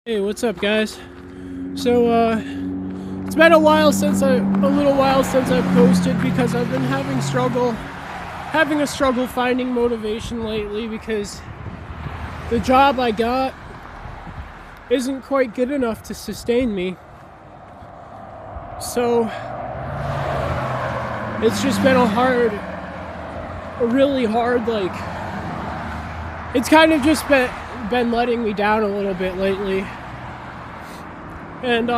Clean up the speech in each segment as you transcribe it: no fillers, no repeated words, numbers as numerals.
Hey, what's up, guys? So, it's been a little while since I've posted because I've been having a struggle finding motivation lately because the job I got isn't quite good enough to sustain me. So, it's just been really hard, it's kind of just been letting me down a little bit lately. And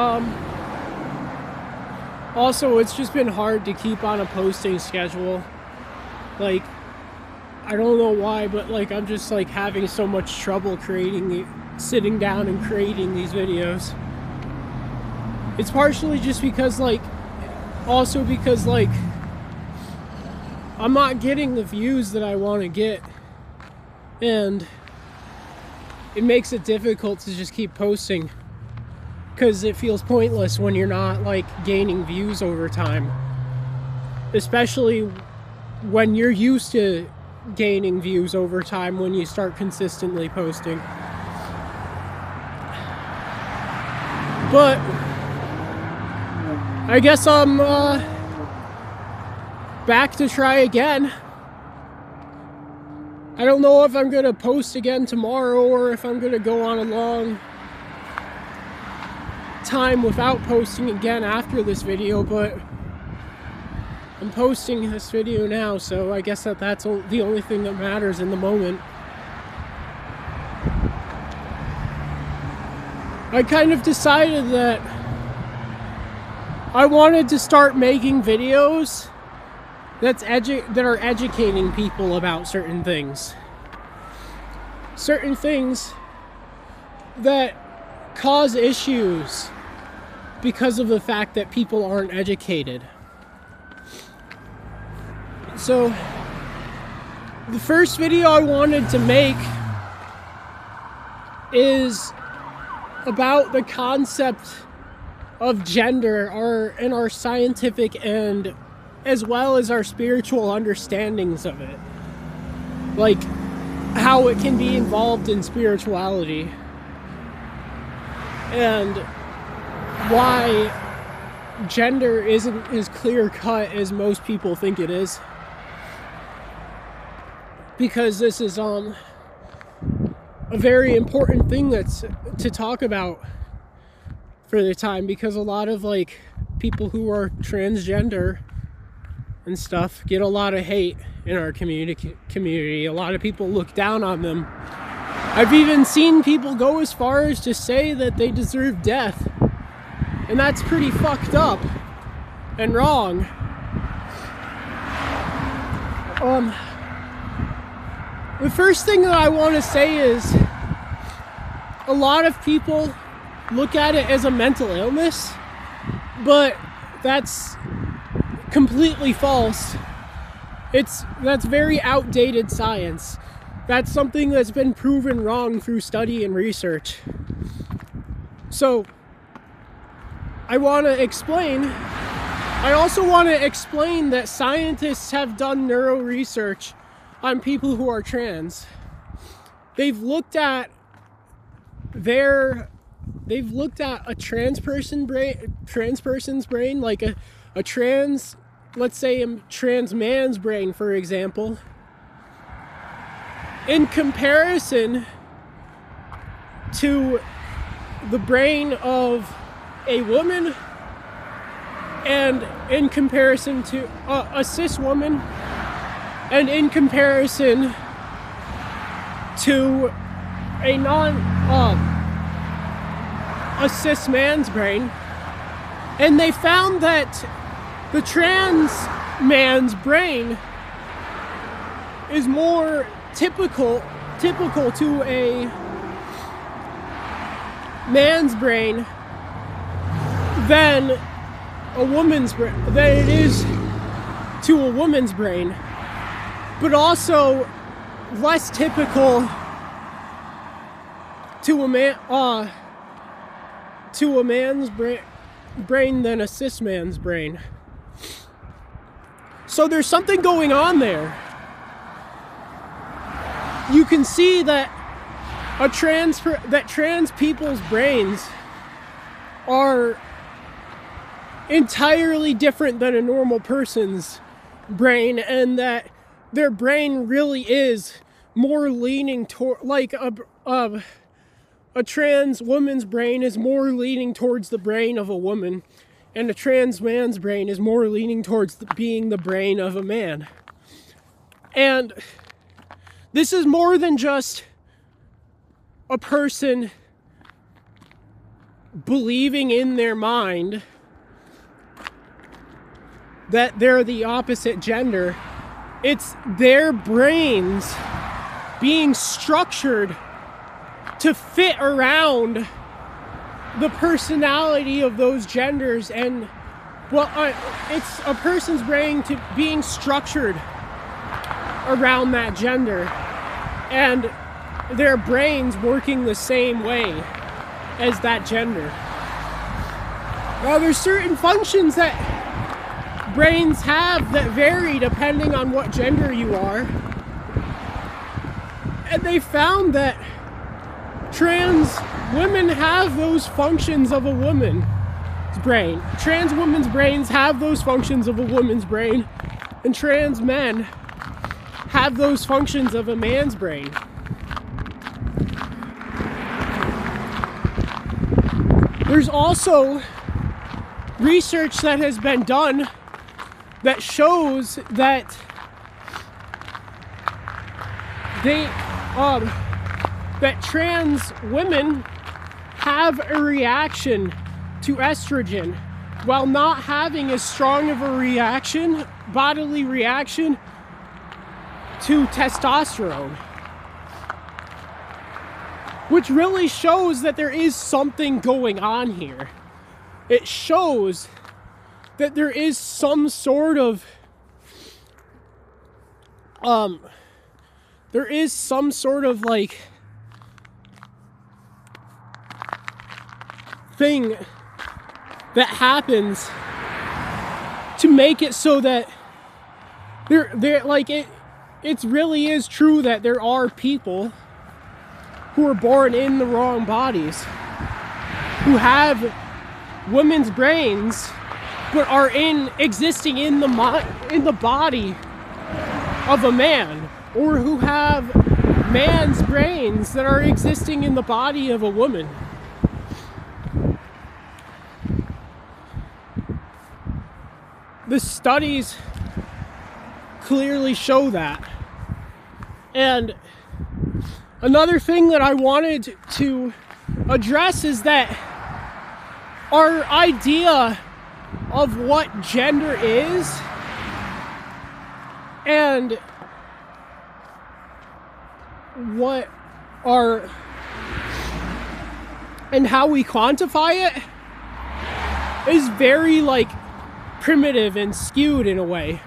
also it's just been hard to keep on a posting schedule. I don't know why, but I'm just having so much trouble sitting down and creating these videos. It's partially just because also because I'm not getting the views that I want to get, and it makes it difficult to just keep posting because it feels pointless when you're not gaining views over time, especially when you're used to gaining views over time when you start consistently posting. But I guess I'm back to try again. I don't know if I'm gonna post again tomorrow or if I'm gonna go on a long time without posting again after this video, but I'm posting this video now, so I guess that's the only thing that matters in the moment. I kind of decided that I wanted to start making videos that are educating people about certain things that cause issues because of the fact that people aren't educated. So the first video I wanted to make is about the concept of gender in our scientific and as well as our spiritual understandings of it. How it can be involved in spirituality and why gender isn't as clear cut as most people think it is. Because this is a very important thing that's to talk about for the time, because a lot of people who are transgender and stuff get a lot of hate in our community. A lot of people look down on them. I've even seen people go as far as to say that they deserve death, and that's pretty fucked up and wrong. The first thing that I want to say is a lot of people look at it as a mental illness, but that's completely false. That's very outdated science. That's something that's been proven wrong through study and research. So I also want to explain that scientists have done neuro research on people who are trans. They've looked at a trans person's brain, let's say a trans man's brain, for example, in comparison to the brain of a woman, and in comparison to a cis woman, and in comparison to a cis man's brain. And they found that the trans man's brain is more typical to a man's brain than it is to a woman's brain, but also less typical to a man's brain than a cis man's brain. So there's something going on there. You can see that that trans people's brains are entirely different than a normal person's brain, and that their brain really is more leaning toward, like a trans woman's brain is more leaning towards the brain of a woman, and a trans man's brain is more leaning towards being the brain of a man. And this is more than just a person believing in their mind that they're the opposite gender. It's their brains being structured to fit around the personality of those genders, and it's a person's brain being structured around that gender, and their brains working the same way as that gender. Now, there's certain functions that brains have that vary depending on what gender you are, and they found that trans women have those functions of a woman's brain. Trans women's brains have those functions of a woman's brain, and trans men have those functions of a man's brain. There's also research that has been done that shows that that trans women have a reaction to estrogen while not having as strong of a bodily reaction to testosterone, which really shows that there is something going on here. It shows that there is some sort of like thing that happens to make it so that they're like it really is true that there are people who are born in the wrong bodies, who have women's brains but are existing in the body of a man, or who have man's brains that are existing in the body of a woman. The studies clearly show that. And another thing that I wanted to address is that our idea of what gender is and how we quantify it is very primitive and skewed in a way.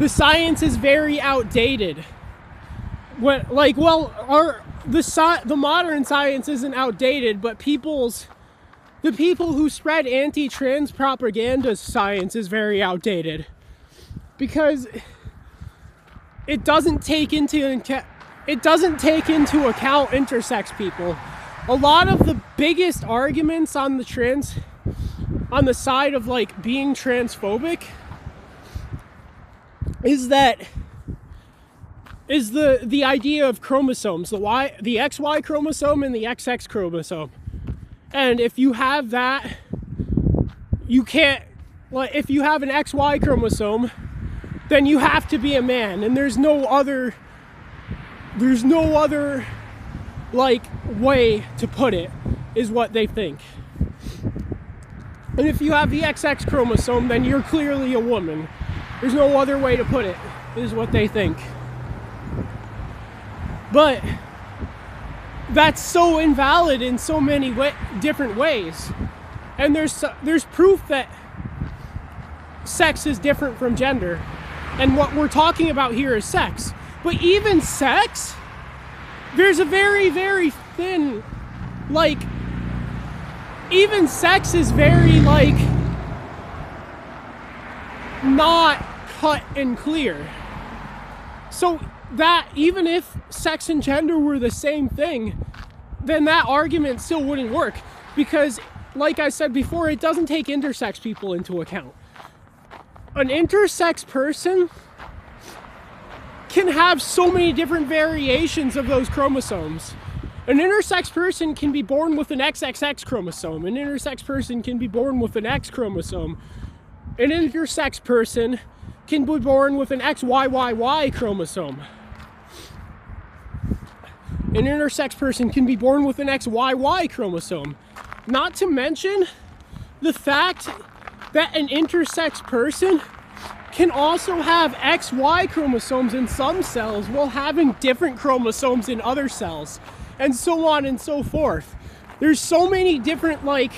The science is very outdated. The modern science isn't outdated, but the people who spread anti-trans propaganda science is very outdated, because it doesn't take into account intersex people. A lot of the biggest arguments on the side of being transphobic is the idea of chromosomes, the XY chromosome and the XX chromosome. And if you have that, you can't, if you have an XY chromosome, then you have to be a man, and there's no other way to put it, is what they think. And if you have the XX chromosome, then you're clearly a woman. There's no other way to put it, is what they think. But that's so invalid in so many different ways. And there's proof that sex is different from gender. And what we're talking about here is sex. But even sex, there's a very, very thin, even sex is very, not cut and clear. So that even if sex and gender were the same thing, then that argument still wouldn't work, because like I said before, it doesn't take intersex people into account. An intersex person can have so many different variations of those chromosomes. An intersex person can be born with an XXX chromosome. An intersex person can be born with an X chromosome. An intersex person can be born with an XYYY chromosome. An intersex person can be born with an XYY chromosome. Not to mention the fact that an intersex person can also have XY chromosomes in some cells while having different chromosomes in other cells, and so on and so forth. There's so many different, like,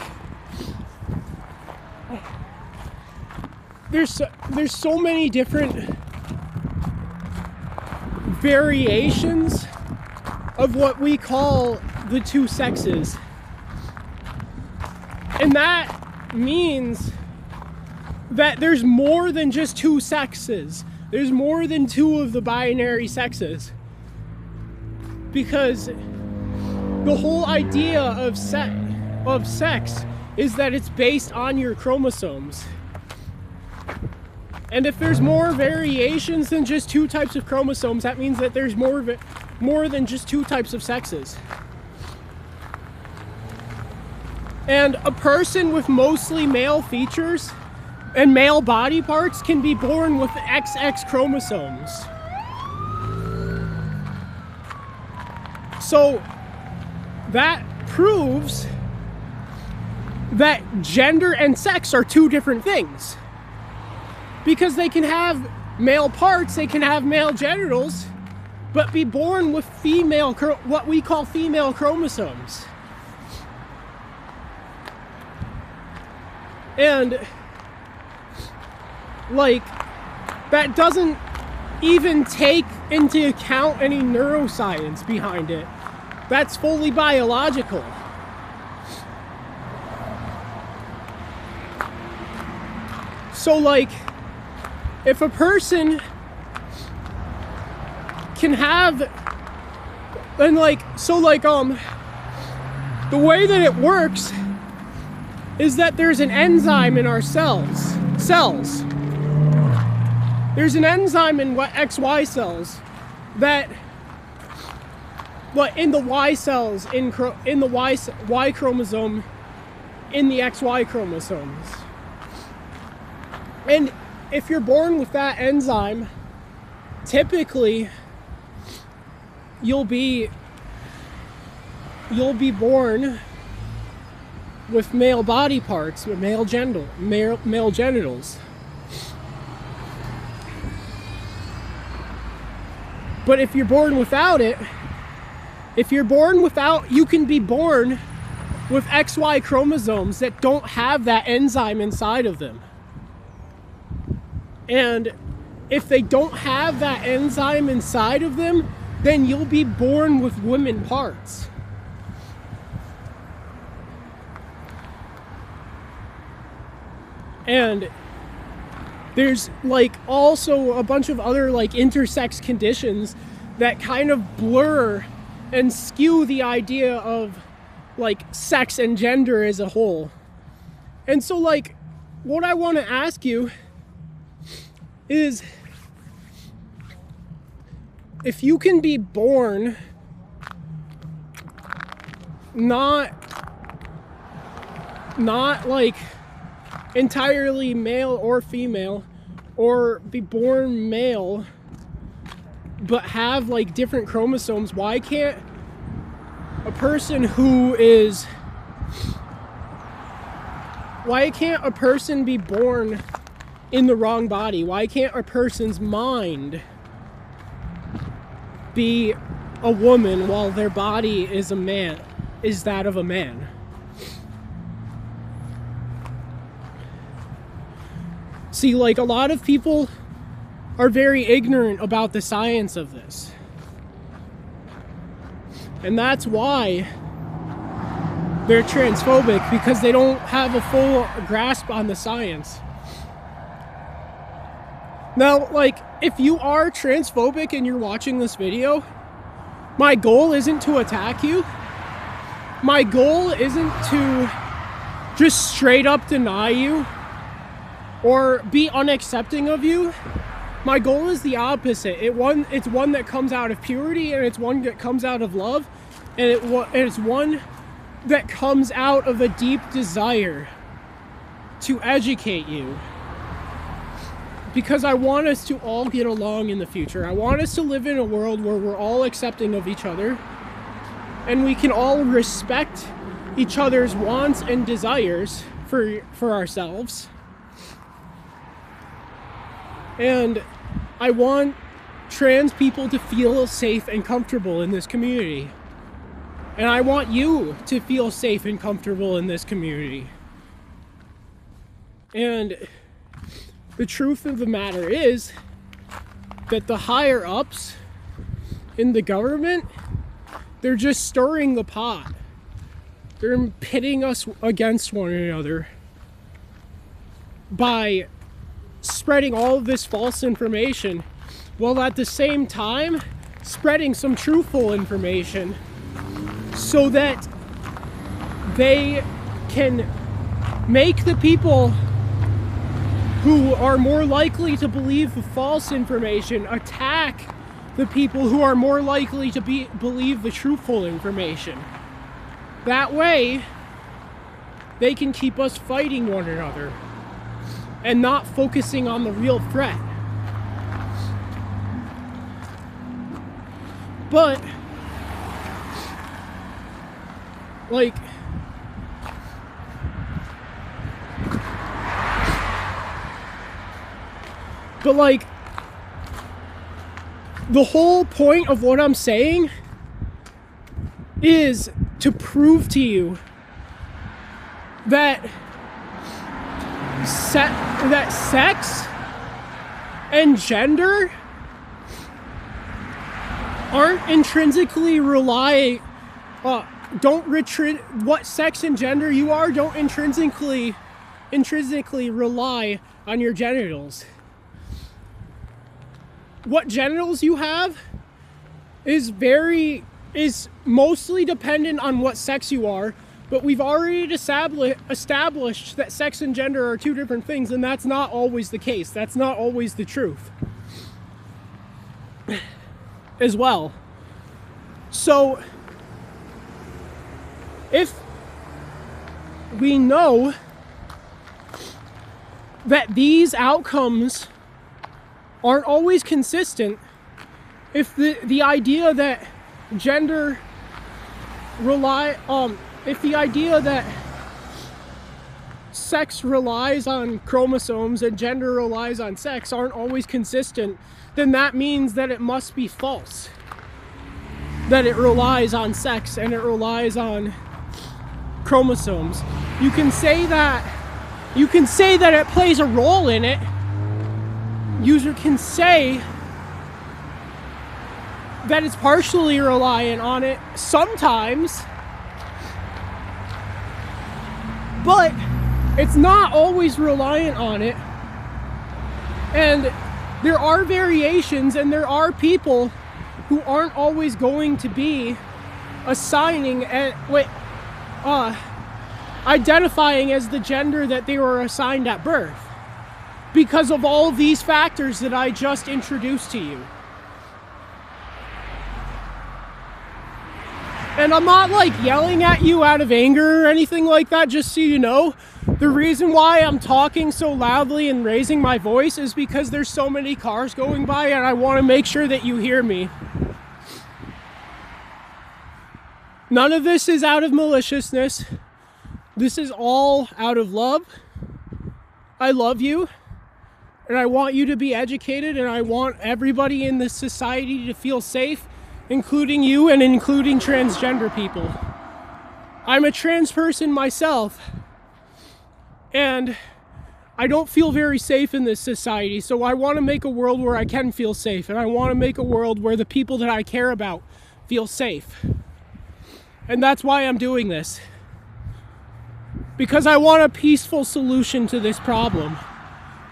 there's so many different variations of what we call the two sexes. And that means that there's more than just two sexes. There's more than two of the binary sexes. Because the whole idea of sex is that it's based on your chromosomes. And if there's more variations than just two types of chromosomes, that means that there's more than just two types of sexes. And a person with mostly male features and male body parts can be born with XX chromosomes. So that proves that gender and sex are two different things. Because they can have male parts, they can have male genitals, but be born with what we call female chromosomes. And like, that doesn't even take into account any neuroscience behind it. That's fully biological. So like, if a person can have, and like, so like, the way that it works is that there's an enzyme in our cells. There's an enzyme in XY cells that, what, in the Y cells, in the Y chromosome, in the XY chromosomes. And if you're born with that enzyme, typically you'll be born with male body parts, with male genitals. But if you're born without it, you can be born with XY chromosomes that don't have that enzyme inside of them. And if they don't have that enzyme inside of them, then you'll be born with women parts. And there's like also a bunch of other like intersex conditions that kind of blur and skew the idea of like sex and gender as a whole. And so like, what I want to ask you is, if you can be born not like entirely male or female, or be born male but have like different chromosomes, why can't a person be born in the wrong body? Why can't a person's mind be a woman while their body is that of a man? See, like, a lot of people are very ignorant about the science of this. And that's why they're transphobic, because they don't have a full grasp on the science. Now, like, if you are transphobic and you're watching this video, my goal isn't to attack you. my goal isn't to just straight up deny you or be unaccepting of you. My goal is the opposite. It's one that comes out of purity, and it's one that comes out of love, and it's one that comes out of a deep desire to educate you. Because I want us to all get along in the future. I want us to live in a world where we're all accepting of each other, and we can all respect each other's wants and desires for ourselves. And I want trans people to feel safe and comfortable in this community. And I want you to feel safe and comfortable in this community. And the truth of the matter is that the higher ups in the government, they're just stirring the pot. They're pitting us against one another by spreading all of this false information, while at the same time spreading some truthful information so that they can make the people who are more likely to believe the false information attack the people who are more likely to believe the truthful information. That way, they can keep us fighting one another and not focusing on the real threat. But, like, the whole point of what I'm saying is to prove to you that sex and gender aren't intrinsically what sex and gender you are don't intrinsically rely on your genitals. What genitals you have is mostly dependent on what sex you are, but we've already established that sex and gender are two different things, and that's not always the case. That's not always the truth as well. So if we know that these outcomes aren't always consistent, if the idea that if the idea that sex relies on chromosomes and gender relies on sex aren't always consistent, then that means that it must be false. That it relies on sex and it relies on chromosomes. You can say that it plays a role in it. User can say that it's partially reliant on it sometimes, but it's not always reliant on it. And there are variations, and there are people who aren't always going to be identifying as the gender that they were assigned at birth, because of all these factors that I just introduced to you. And I'm not like yelling at you out of anger or anything like that, just so you know. The reason why I'm talking so loudly and raising my voice is because there's so many cars going by, and I want to make sure that you hear me. None of this is out of maliciousness. This is all out of love. I love you, and I want you to be educated, and I want everybody in this society to feel safe, including you and including transgender people. I'm a trans person myself, and I don't feel very safe in this society, so I want to make a world where I can feel safe, and I want to make a world where the people that I care about feel safe. And that's why I'm doing this. Because I want a peaceful solution to this problem.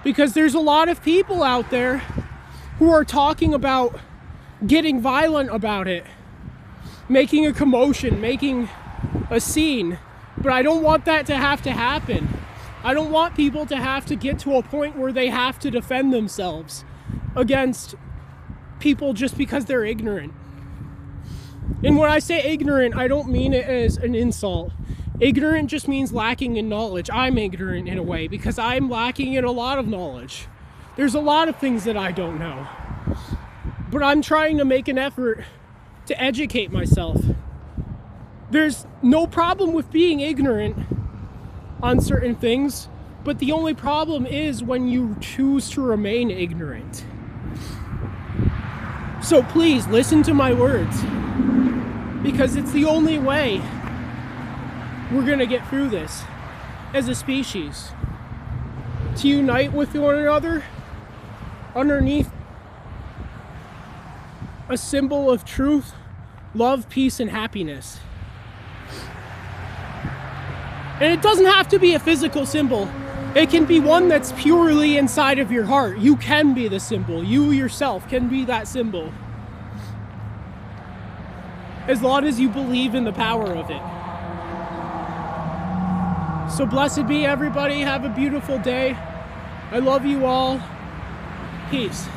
Because there's a lot of people out there who are talking about getting violent about it, making a commotion, making a scene. But I don't want that to happen. I don't want people to have to get to a point where they have to defend themselves against people just because they're ignorant. And when I say ignorant, I don't mean it as an insult. Ignorant just means lacking in knowledge. I'm ignorant in a way because I'm lacking in a lot of knowledge. There's a lot of things that I don't know. But I'm trying to make an effort to educate myself. There's no problem with being ignorant on certain things, but the only problem is when you choose to remain ignorant. So please listen to my words, because it's the only way we're gonna get through this as a species. To unite with one another underneath a symbol of truth, love, peace, and happiness. And it doesn't have to be a physical symbol. It can be one that's purely inside of your heart. You can be the symbol. You yourself can be that symbol. As long as you believe in the power of it. So blessed be everybody. Have a beautiful day. I love you all. Peace.